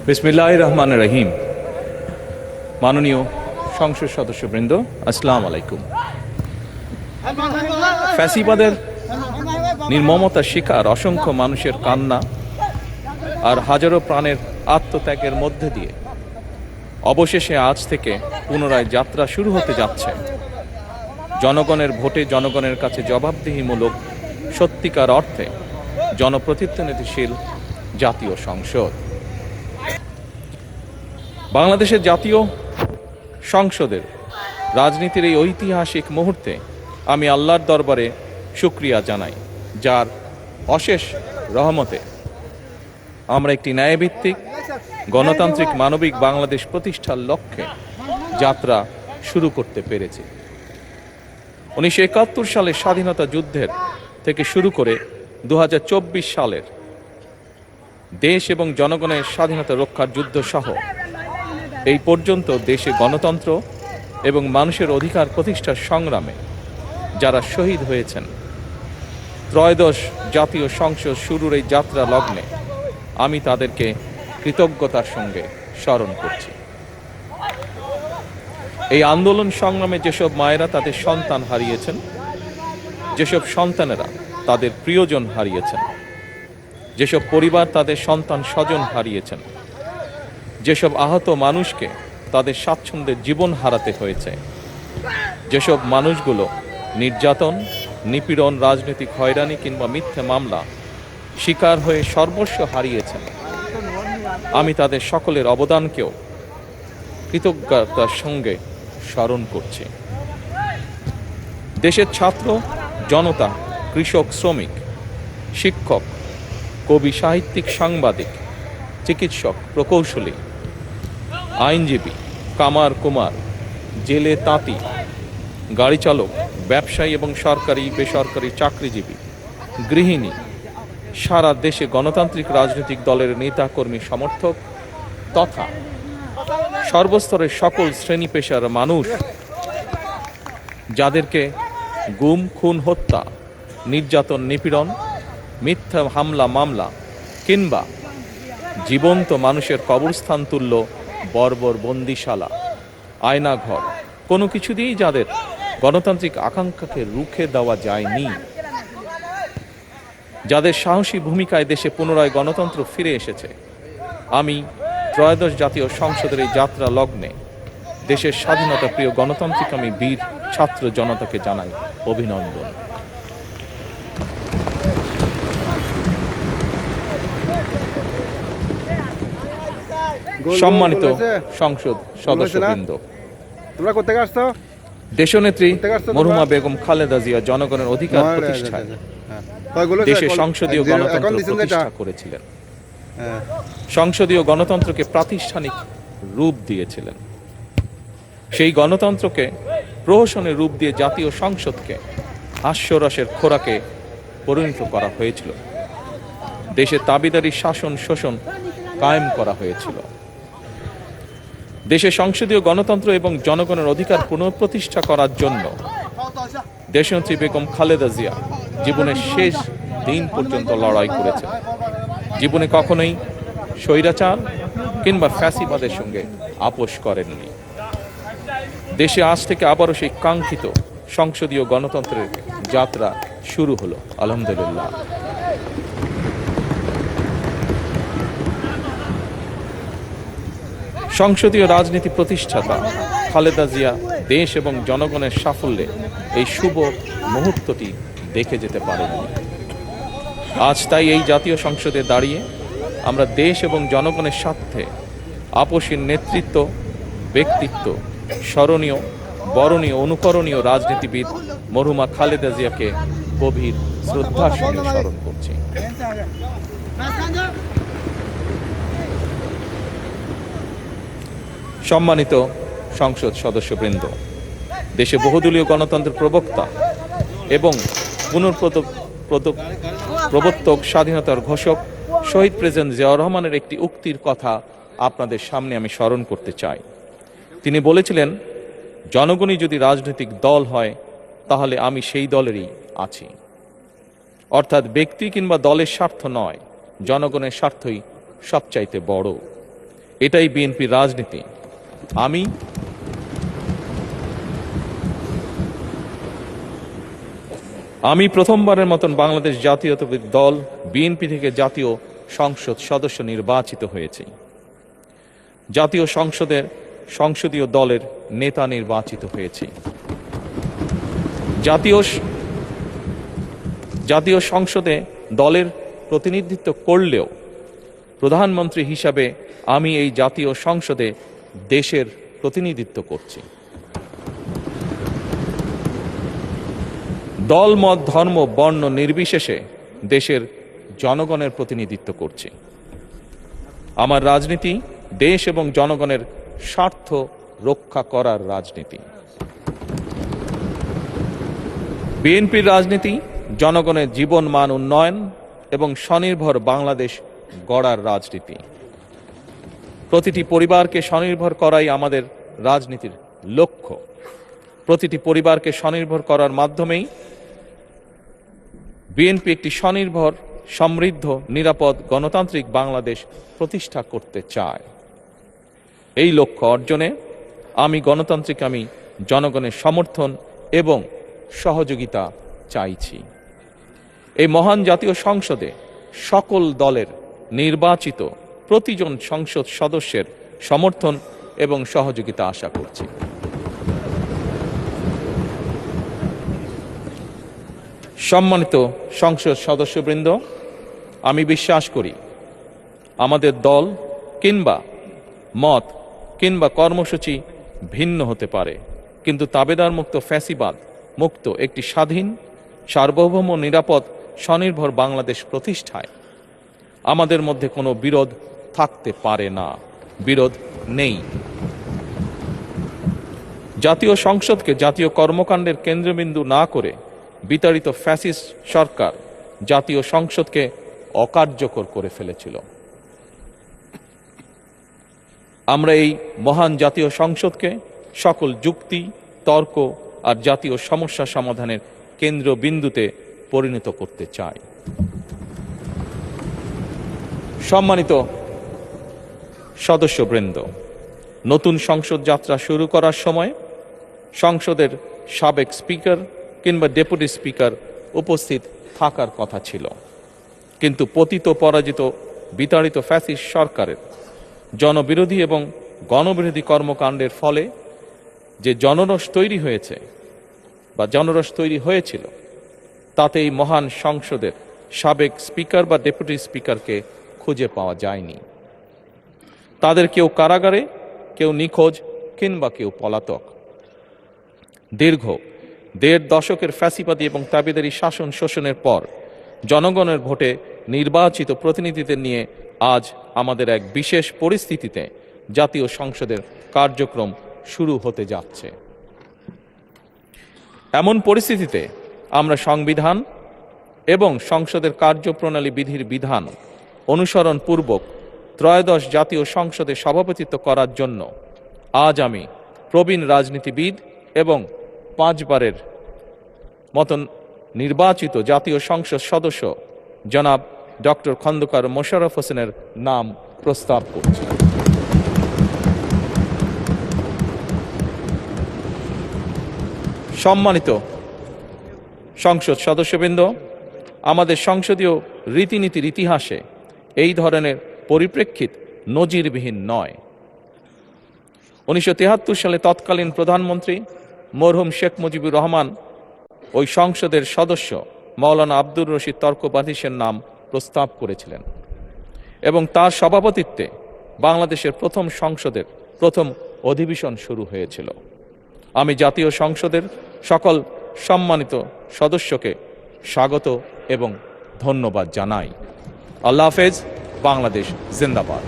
বিসমিল্লাহির রহমানির রহিম। মাননীয় সংসদ সদস্যবৃন্দ, আসসালামু আলাইকুম। ফ্যাসিবাদের নির্মমতার শিকার অসংখ্য মানুষের কান্না আর হাজারো প্রাণের আত্মত্যাগের মধ্যে দিয়ে অবশেষে আজ থেকে পুনরায় যাত্রা শুরু হতে যাচ্ছে জনগণের ভোটে জনগণের কাছে জবাবদিহিমূলক সত্যিকার অর্থে জনপ্রতিনিধিশীল জাতীয় সংসদ। বাংলাদেশের জাতীয় সংসদের রাজনীতির এই ঐতিহাসিক মুহূর্তে আমি আল্লাহর দরবারে শুকরিয়া জানাই, যার অশেষ রহমতে আমরা একটি ন্যায়ভিত্তিক গণতান্ত্রিক মানবিক বাংলাদেশ প্রতিষ্ঠার লক্ষ্যে যাত্রা শুরু করতে পেরেছি। 1971 সালের স্বাধীনতা যুদ্ধের থেকে শুরু করে 2024 সালের দেশ এবং জনগণের স্বাধীনতা রক্ষার যুদ্ধ সহ এই পর্যন্ত দেশে গণতন্ত্র এবং মানুষের অধিকার প্রতিষ্ঠার সংগ্রামে যারা শহীদ হয়েছেন, ত্রয়োদশ জাতীয় সংসদ শুরুর এই যাত্রা লগ্নে আমি তাদেরকে কৃতজ্ঞতার সঙ্গে স্মরণ করছি। এই আন্দোলন সংগ্রামে যেসব মায়েরা তাদের সন্তান হারিয়েছেন, যেসব সন্তানেরা তাদের প্রিয়জন হারিয়েছেন, যেসব পরিবার তাদের সন্তান স্বজন হারিয়েছেন, যেসব আহত মানুষকে তাদের স্বাচ্ছন্দ্যের জীবন হারাতে হয়েছে, যেসব মানুষগুলো নির্যাতন, নিপীড়ন, রাজনৈতিক হয়রানি কিংবা মিথ্যে মামলা শিকার হয়ে সর্বস্ব হারিয়েছেন, আমি তাদের সকলের অবদানকেও কৃতজ্ঞতার সঙ্গে স্মরণ করছি। দেশের ছাত্র জনতা, কৃষক, শ্রমিক, শিক্ষক, কবি, সাহিত্যিক, সাংবাদিক, চিকিৎসক, প্রকৌশলী, আইনজীবী, কামার কুমার, জেলে তাঁতি, গাড়ি চালক, ব্যবসায়ী এবং সরকারি বেসরকারি চাকরিজীবী, গৃহিণী, সারা দেশে গণতান্ত্রিক রাজনৈতিক দলের নেতা কর্মী সমর্থক তথা সর্বস্তরের সকল শ্রেণী পেশার মানুষ যাদেরকে গুম, খুন, হত্যা, নির্যাতন, নিপীড়ন, মিথ্যা হামলা মামলা কিংবা জীবন্ত মানুষের কবরস্থান তুল্য বর্বর বন্দিশালা, আয়নাঘর, কোনো কিছু দিয়েই যাদের গণতান্ত্রিক আকাঙ্ক্ষাকে রুখে দেওয়া যায়নি, যাদের সাহসী ভূমিকায় দেশে পুনরায় গণতন্ত্র ফিরে এসেছে, আমি ত্রয়োদশ জাতীয় সংসদের এই যাত্রা লগ্নে দেশের স্বাধীনতা প্রিয় গণতান্ত্রিকামী বীর ছাত্র জনতাকে জানাই অভিনন্দন। সম্মানিত সংসদ সদস্যবৃন্দ, দেশনেত্রী মরহুমা বেগম খালেদা জিয়া জনগণের অধিকার প্রতিষ্ঠায় দেশে সংসদীয় গণতন্ত্র প্রতিষ্ঠা করেছিলেন, সংসদীয় গণতন্ত্রকে প্রাতিষ্ঠানিক রূপ দিয়েছিলেন। সেই গণতন্ত্রকে প্রহসনের রূপ দিয়ে জাতীয় সংসদকে হাস্যরসের খোরাকে পরিণত করা হয়েছিল। দেশে তাবিদারি শাসন শোষণ কায়েম করা হয়েছিল। দেশে সংসদীয় গণতন্ত্র এবং জনগণের অধিকার পুনঃপ্রতিষ্ঠা করার জন্য দেশনেত্রী বেগম খালেদা জিয়া জীবনের শেষ দিন পর্যন্ত লড়াই করেছেন। জীবনে কখনোই স্বৈরাচার কিংবা ফ্যাসিবাদের সঙ্গে আপোষ করেননি। দেশে আজ থেকে আবারও সেই কাঙ্ক্ষিত সংসদীয় গণতন্ত্রের যাত্রা শুরু হলো, আলহামদুলিল্লাহ। সংসদীয় রাজনীতি প্রতিষ্ঠাতা খালেদা জিয়া দেশ এবং জনগণের সাফল্যে এই শুভ মুহূর্তটি দেখে যেতে পারেননি। আজ তাই এই জাতীয় সংসদে দাঁড়িয়ে আমরা দেশ এবং জনগণের স্বার্থে আপসীর নেতৃত্ব, ব্যক্তিত্ব, স্মরণীয়, বরণীয়, অনুকরণীয় রাজনীতিবিদ মরহুমা খালেদা জিয়াকে গভীর শ্রদ্ধার সঙ্গে স্মরণ করছি। সম্মানিত সংসদ সদস্যবৃন্দ, দেশে বহুদলীয় গণতন্ত্রের প্রবক্তা এবং প্রবর্তক, স্বাধীনতার ঘোষক শহীদ প্রেসিডেন্ট জিয়াউর রহমানের একটি উক্তির কথা আপনাদের সামনে আমি স্মরণ করতে চাই। তিনি বলেছিলেন, জনগণই যদি রাজনৈতিক দল হয় তাহলে আমি সেই দলেরই আছি। অর্থাৎ ব্যক্তি কিংবা দলের স্বার্থ নয়, জনগণের স্বার্থই সবচাইতে বড়। এটাই বিএনপির রাজনীতি। আমি প্রথমবারের মতন বাংলাদেশ জাতীয়তাবাদী দল বিএনপি থেকে জাতীয় সংসদ সদস্য নির্বাচিত হয়েছি। জাতীয় সংসদীয় দলের নেতা নির্বাচিত হয়েছি। জাতীয় সংসদে দলের প্রতিনিধিত্ব করলেও প্রধানমন্ত্রী হিসাবে আমি এই জাতীয় সংসদে দেশের প্রতিনিধিত্ব করছি। দল, মত, ধর্ম, বর্ণ নির্বিশেষে দেশের জনগণের প্রতিনিধিত্ব করছি। আমার রাজনীতি দেশ এবং জনগণের স্বার্থ রক্ষা করার রাজনীতি। বিএনপির রাজনীতি জনগণের জীবন মান উন্নয়ন এবং স্বনির্ভর বাংলাদেশ গড়ার রাজনীতি। প্রতিটি পরিবারকে স্বনির্ভর করাই আমাদের রাজনীতির লক্ষ্য। প্রতিটি পরিবারকে স্বনির্ভর করার মাধ্যমেই বিএনপি একটি স্বনির্ভর, সমৃদ্ধ, নিরাপদ, গণতান্ত্রিক বাংলাদেশ প্রতিষ্ঠা করতে চায়। এই লক্ষ্য অর্জনে আমি জনগণের সমর্থন এবং সহযোগিতা চাইছি। এই মহান জাতীয় সংসদে সকল দলের নির্বাচিত প্রতিজন সংসদ সদস্যের সমর্থন এবং সহযোগিতা আশা করছি। সম্মানিত সংসদ সদস্যবৃন্দ, আমি বিশ্বাস করি আমাদের দল কিংবা মত কিংবা কর্মসূচি ভিন্ন হতে পারে, কিন্তু তাবেদার মুক্ত, ফ্যাসিবাদ মুক্ত একটি স্বাধীন, সার্বভৌম, নিরাপদ, স্বনির্ভর বাংলাদেশ প্রতিষ্ঠায় আমাদের মধ্যে কোনো বিরোধ থাকতে পারে না, বিরোধ নেই। জাতীয় সংসদকে জাতীয় কর্মকাণ্ডের কেন্দ্রবিন্দু না করে বিতাড়িত ফ্যাসিস্ট সরকার জাতীয় সংসদকে অকার্যকর করে ফেলেছিল। আমরা এই মহান জাতীয় সংসদকে সকল যুক্তি, তর্ক আর জাতীয় সমস্যা সমাধানের কেন্দ্রবিন্দুতে পরিণত করতে চাই। সম্মানিত সদস্যবৃন্দ, নতুন সংসদ যাত্রা শুরু করার সময় সংসদের সাবেক স্পিকার কিংবা ডেপুটি স্পিকার উপস্থিত থাকার কথা ছিল, কিন্তু পতিত, পরাজিত, বিতাড়িত ফ্যাসিস্ট সরকারের জনবিরোধী এবং গণবিরোধী কর্মকাণ্ডের ফলে যে জনরোষ তৈরি হয়েছিল তাতে এই মহান সংসদের সাবেক স্পিকার বা ডেপুটি স্পিকারকে খুঁজে পাওয়া যায়নি। তাদের কেউ কারাগারে, কেউ নিখোঁজ কিংবা কেউ পলাতক। দীর্ঘ ১.৫ দশকের ফ্যাসিবাদী এবং তাবেদারি শাসন শোষণের পর জনগণের ভোটে নির্বাচিত প্রতিনিধিদের নিয়ে আজ আমাদের এক বিশেষ পরিস্থিতিতে জাতীয় সংসদের কার্যক্রম শুরু হতে যাচ্ছে। এমন পরিস্থিতিতে আমরা সংবিধান এবং সংসদের কার্যপ্রণালী বিধির বিধান অনুসরণ পূর্বক ত্রয়োদশ জাতীয় সংসদে সভাপতিত্ব করার জন্য আজ আমি প্রবীণ রাজনীতিবিদ এবং 5 বারের মতন নির্বাচিত জাতীয় সংসদ সদস্য জনাব ডক্টর খন্দকার মোশাররফ হোসেনের নাম প্রস্তাব করছি। সম্মানিত সংসদ সদস্যবৃন্দ, আমাদের সংসদীয় রীতিনীতির ইতিহাসে এই ধরনের পরিপ্রেক্ষিত নজিরবিহীন নয়। 1973 সালে তৎকালীন প্রধানমন্ত্রী মরহুম শেখ মুজিবুর রহমান ওই সংসদের সদস্য মাওলানা আব্দুর রশিদ তর্কবাধিসের নাম প্রস্তাব করেছিলেন এবং তার সভাপতিত্বে বাংলাদেশের প্রথম সংসদের প্রথম অধিবেশন শুরু হয়েছিল। আমি জাতীয় সংসদের সকল সম্মানিত সদস্যকে স্বাগত এবং ধন্যবাদ জানাই। আল্লাহ হাফেজ। বাংলাদেশ জিন্দাবাদ।